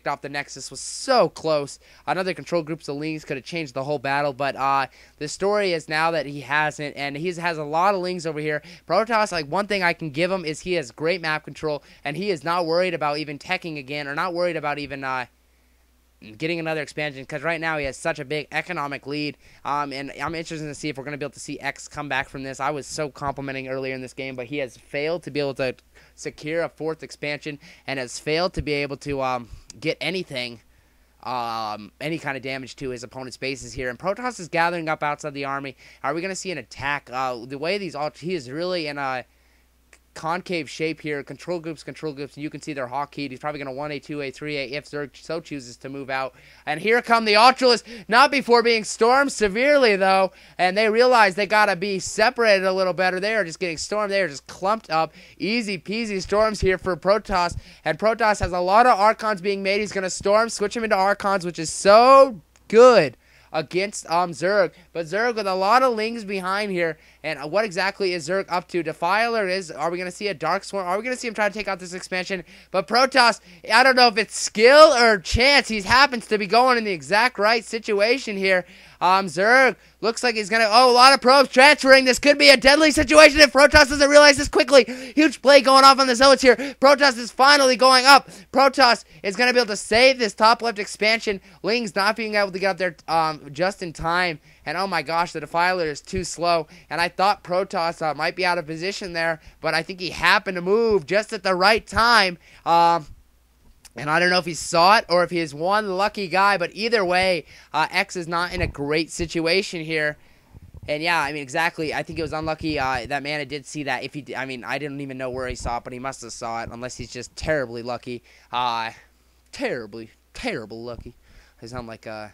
picked off the Nexus was so close. Another control groups of Lings could have changed the whole battle, but the story is now that he hasn't, and he has a lot of Lings over here. Protoss, like, one thing I can give him is he has great map control, and he is not worried about even teching again, or not worried about even getting another expansion, because right now he has such a big economic lead, and I'm interested to see if we're going to be able to see X come back from this. I was so complimenting earlier in this game, but he has failed to be able to secure a 4th expansion, and has failed to be able to get anything, any kind of damage to his opponent's bases here. And Protoss is gathering up outside the army. Are we going to see an attack? The way these he is really in a concave shape here. Control groups, and you can see they're hawk-keyed. He's probably going to 1A, 2A, 3A if Zerg so chooses to move out. And here come the Ultras, not before being stormed severely, though. And they realize they got to be separated a little better. They are just getting stormed. They are just clumped up. Easy peasy storms here for Protoss. And Protoss has a lot of Archons being made. He's going to storm, switch him into Archons, which is so good against Zerg. But Zerg with a lot of Lings behind here. And what exactly is Zerg up to? Defiler are we going to see a Dark Swarm? Are we going to see him try to take out this expansion? But Protoss, I don't know if it's skill or chance. He happens to be going in the exact right situation here. Zerg looks like he's going to... Oh, a lot of probes transferring. This could be a deadly situation if Protoss doesn't realize this quickly. Huge play going off on the Zealots here. Protoss is finally going up. Protoss is going to be able to save this top left expansion. Lings not being able to get up there just in time. And oh my gosh, the Defiler is too slow. And I thought Protoss might be out of position there, but I think he happened to move just at the right time. And I don't know if he saw it or if he is one lucky guy, but either way, X is not in a great situation here. And yeah, I mean, exactly. I think it was unlucky that Mana did see that. If he, I mean, I didn't even know where he saw it, but he must have saw it, unless he's just terribly lucky. Terrible lucky. I sound like oh,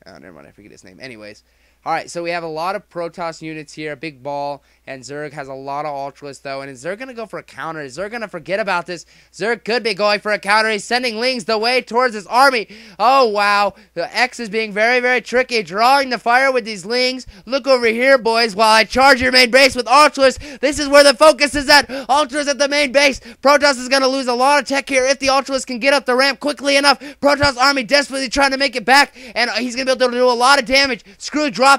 never mind, I forget his name. Anyways, alright, so we have a lot of Protoss units here, a big ball, and Zerg has a lot of Ultras, though, and is Zerg going to go for a counter? Is Zerg going to forget about this? Zerg could be going for a counter. He's sending Lings the way towards his army. Oh, wow. The X is being very, very tricky, drawing the fire with these Lings. Look over here, boys, while I charge your main base with Ultras. This is where the focus is at. Ultras at the main base. Protoss is going to lose a lot of tech here if the Ultras can get up the ramp quickly enough. Protoss army desperately trying to make it back, and he's going to be able to do a lot of damage. Screw dropping.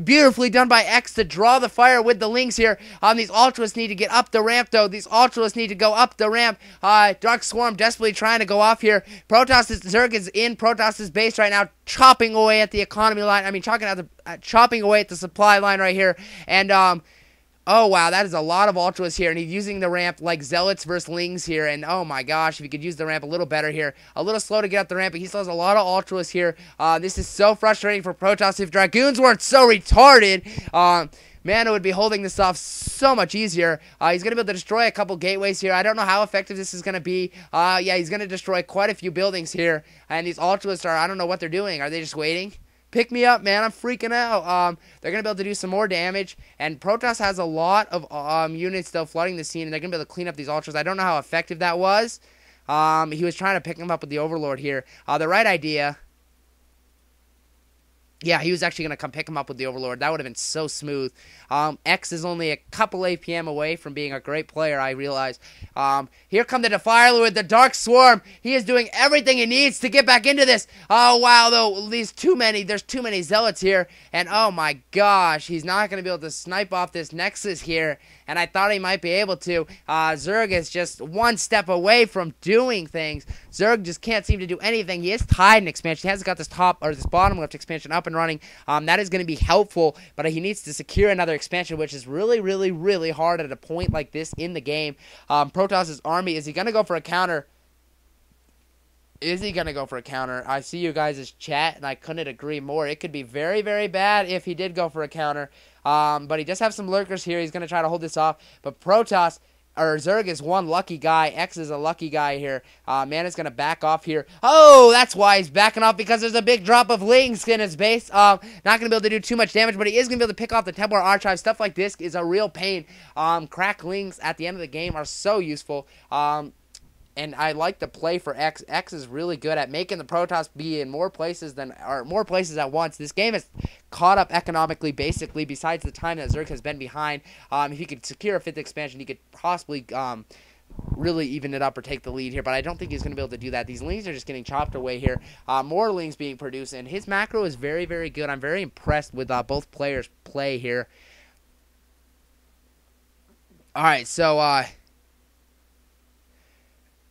Beautifully done by X to draw the fire with the Lings here. These Ultras need to get up the ramp, though. These Ultras need to go up the ramp. Dark Swarm desperately trying to go off here. Zerg is in Protoss's base right now, chopping away at the economy line. I mean, chopping away at the supply line right here. And, oh, wow, that is a lot of Ultras here, and he's using the ramp like Zealots versus Lings here, and oh my gosh, if he could use the ramp a little better here. A little slow to get up the ramp, but he still has a lot of Ultras here. This is so frustrating for Protoss. If Dragoons weren't so retarded, Mana would be holding this off so much easier. He's going to be able to destroy a couple gateways here. I don't know how effective this is going to be. Yeah, he's going to destroy quite a few buildings here, and these Ultras I don't know what they're doing. Are they just waiting? Pick me up, man. I'm freaking out. They're going to be able to do some more damage. And Protoss has a lot of units still flooding the scene. And they're going to be able to clean up these Ultras. I don't know how effective that was. He was trying to pick them up with the Overlord here. The right idea... Yeah, he was actually going to come pick him up with the Overlord. That would have been so smooth. X is only a couple APM away from being a great player, I realize. Here come the Defiler with the Dark Swarm. He is doing everything he needs to get back into this. Oh, wow, though. There's too many Zealots here. And, oh, my gosh, he's not going to be able to snipe off this Nexus here. And I thought he might be able to. Zerg is just one step away from doing things. Zerg just can't seem to do anything. He is tied in expansion. He hasn't got this bottom left expansion up and running. That is going to be helpful, but he needs to secure another expansion, which is really, really, really hard at a point like this in the game. Protoss' army, is he going to go for a counter? Is he going to go for a counter? I see you guys' chat, and I couldn't agree more. It could be very, very bad if he did go for a counter. But he does have some lurkers here. He's going to try to hold this off. But Zerg is one lucky guy. X is a lucky guy here. Mana's going to back off here. Oh, that's why he's backing off, because there's a big drop of Lings in his base. Not going to be able to do too much damage, but he is going to be able to pick off the Templar Archive. Stuff like this is a real pain. Crack Lings at the end of the game are so useful. And I like the play for X. X is really good at making the Protoss be in more places at once. This game is caught up economically, basically, besides the time that Zerg has been behind. If he could secure a 5th expansion, he could possibly really even it up or take the lead here, but I don't think he's going to be able to do that. These lings are just getting chopped away here. More lings being produced, and his macro is very, very good. I'm very impressed with both players' play here. All right, so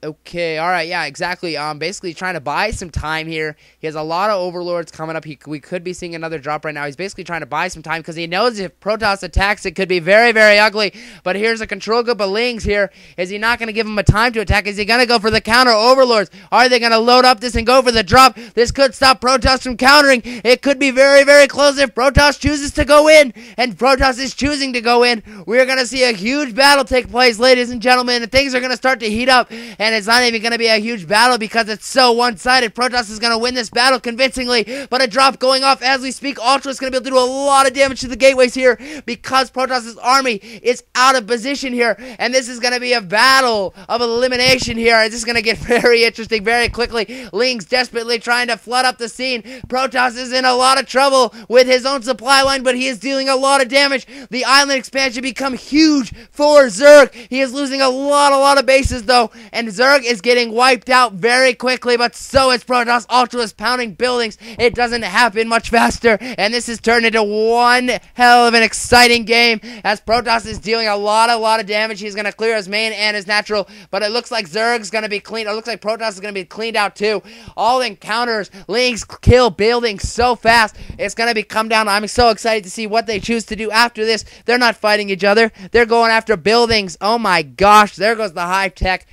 okay, all right, yeah, exactly. Basically trying to buy some time here. He has a lot of overlords coming up. We could be seeing another drop right now. He's basically trying to buy some time because he knows if Protoss attacks, it could be very, very ugly. But here's a control group of lings here. Is he not going to give him a time to attack? Is he going to go for the counter overlords? Are they going to load up this and go for the drop? This could stop Protoss from countering. It could be very, very close if Protoss chooses to go in. And Protoss is choosing to go in. We're going to see a huge battle take place, ladies and gentlemen. And things are going to start to heat up. And it's not even going to be a huge battle because it's so one-sided. Protoss is going to win this battle convincingly, but a drop going off as we speak. Ultra is going to be able to do a lot of damage to the gateways here because Protoss' army is out of position here, and this is going to be a battle of elimination here. This is going to get very interesting very quickly. Ling's desperately trying to flood up the scene. Protoss is in a lot of trouble with his own supply line, but he is dealing a lot of damage. The island expansion become huge for Zerg. He is losing a lot of bases though, and Zerg is getting wiped out very quickly, but so is Protoss. Ultra is pounding buildings. It doesn't happen much faster, and this has turned into one hell of an exciting game as Protoss is dealing a lot of damage. He's going to clear his main and his natural, but it looks like Zerg's going to be cleaned. It looks like Protoss is going to be cleaned out too. All encounters, lings kill buildings so fast. It's going to be come down. I'm so excited to see what they choose to do after this. They're not fighting each other. They're going after buildings. Oh my gosh, there goes the high tech.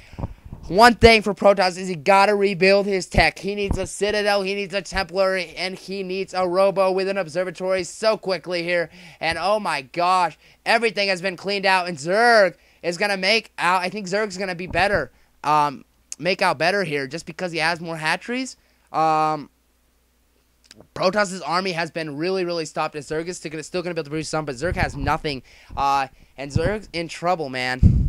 One thing for Protoss is he got to rebuild his tech. He needs a Citadel, he needs a Templar, and he needs a Robo with an observatory so quickly here. And oh my gosh, everything has been cleaned out, and Zerg is going to make out. I think Zerg's going to be better, make out better here just because he has more hatcheries. Protoss' army has been really stopped, and Zerg is still going to be able to produce some, but Zerg has nothing, and Zerg's in trouble, man.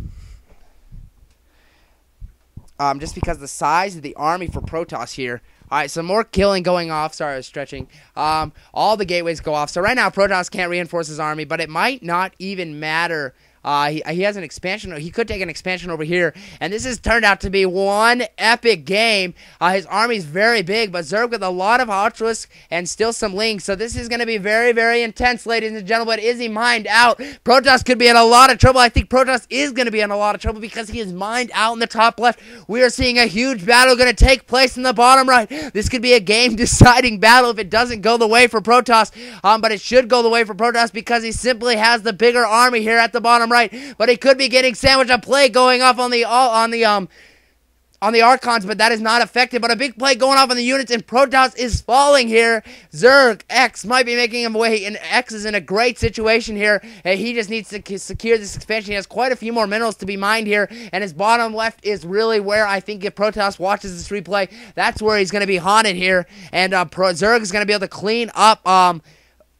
Just because the size of the army for Protoss here. Alright, so more killing going off. Sorry, I was stretching. All the gateways go off. So right now, Protoss can't reinforce his army, but it might not even matter. He has an expansion. He could take an expansion over here. And this has turned out to be one epic game. His army's very big, but Zerg with a lot of Ultras and still some Lings. So this is going to be very intense, ladies and gentlemen. Is he mined out? Protoss could be in a lot of trouble. I think Protoss is going to be in a lot of trouble because he is mined out in the top left. We are seeing a huge battle going to take place in the bottom right. This could be a game-deciding battle if it doesn't go the way for Protoss. But it should go the way for Protoss because he simply has the bigger army here at the bottom right. But he could be getting sandwiched. A play going off on the Archons, but that is not affected. But a big play going off on the units, and Protoss is falling here. Zerg X might be making him away, and X is in a great situation here. He just needs to secure this expansion. He has quite a few more minerals to be mined here, and his bottom left is really where I think if Protoss watches this replay, that's where he's going to be haunted here. And Zerg is going to be able to clean up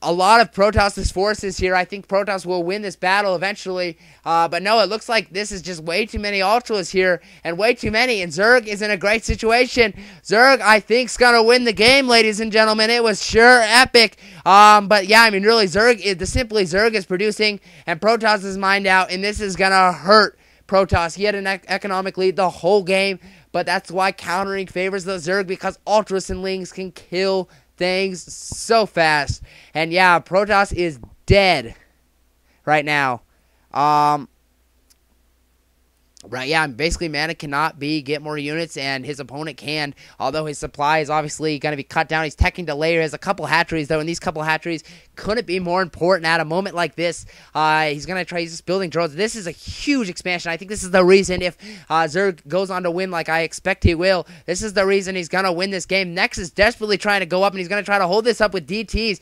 a lot of Protoss' forces here. I think Protoss will win this battle eventually. But no, it looks like this is just way too many Ultras here. And way too many. And Zerg is in a great situation. Zerg, I think, is going to win the game, ladies and gentlemen. It was sure epic. But yeah, I mean, really, Zerg is producing. And Protoss is mined out. And this is going to hurt Protoss. He had an economic lead the whole game. But that's why countering favors the Zerg, because Ultras and Lings can kill things so fast. And yeah, Protoss is dead right now. Right, yeah, basically Mana cannot get more units, and his opponent can, although his supply is obviously going to be cut down. He's teching to layer. He has a couple hatcheries, though, and these couple hatcheries couldn't be more important at a moment like this. He's going to try just building drones. This is a huge expansion. I think this is the reason if Zerg goes on to win like I expect he will, this is the reason he's going to win this game. Nex is desperately trying to go up, and he's going to try to hold this up with DTs.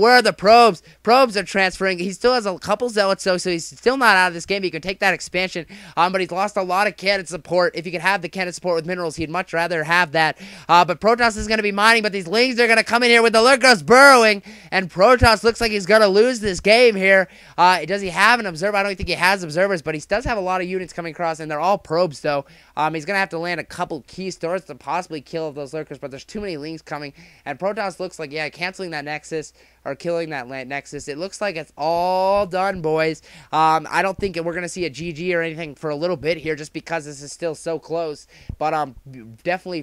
Where are the probes? Probes are transferring. He still has a couple zealots, so he's still not out of this game. He can take that expansion, but he's lost a lot of cannon support. If he could have the cannon support with minerals, he'd much rather have that. But Protoss is going to be mining, but these Lings are going to come in here with the Lurkers burrowing, and Protoss looks like he's going to lose this game here. Does he have an observer? I don't think he has observers, but he does have a lot of units coming across, and they're all probes, though. He's going to have to land a couple key stores to possibly kill those Lurkers, but there's too many Lings coming, and Protoss looks like, yeah, canceling that Nexus, or killing that Nexus. It looks like it's all done, boys. I don't think we're going to see a GG or anything for a little bit bit here just because this is still so close. But definitely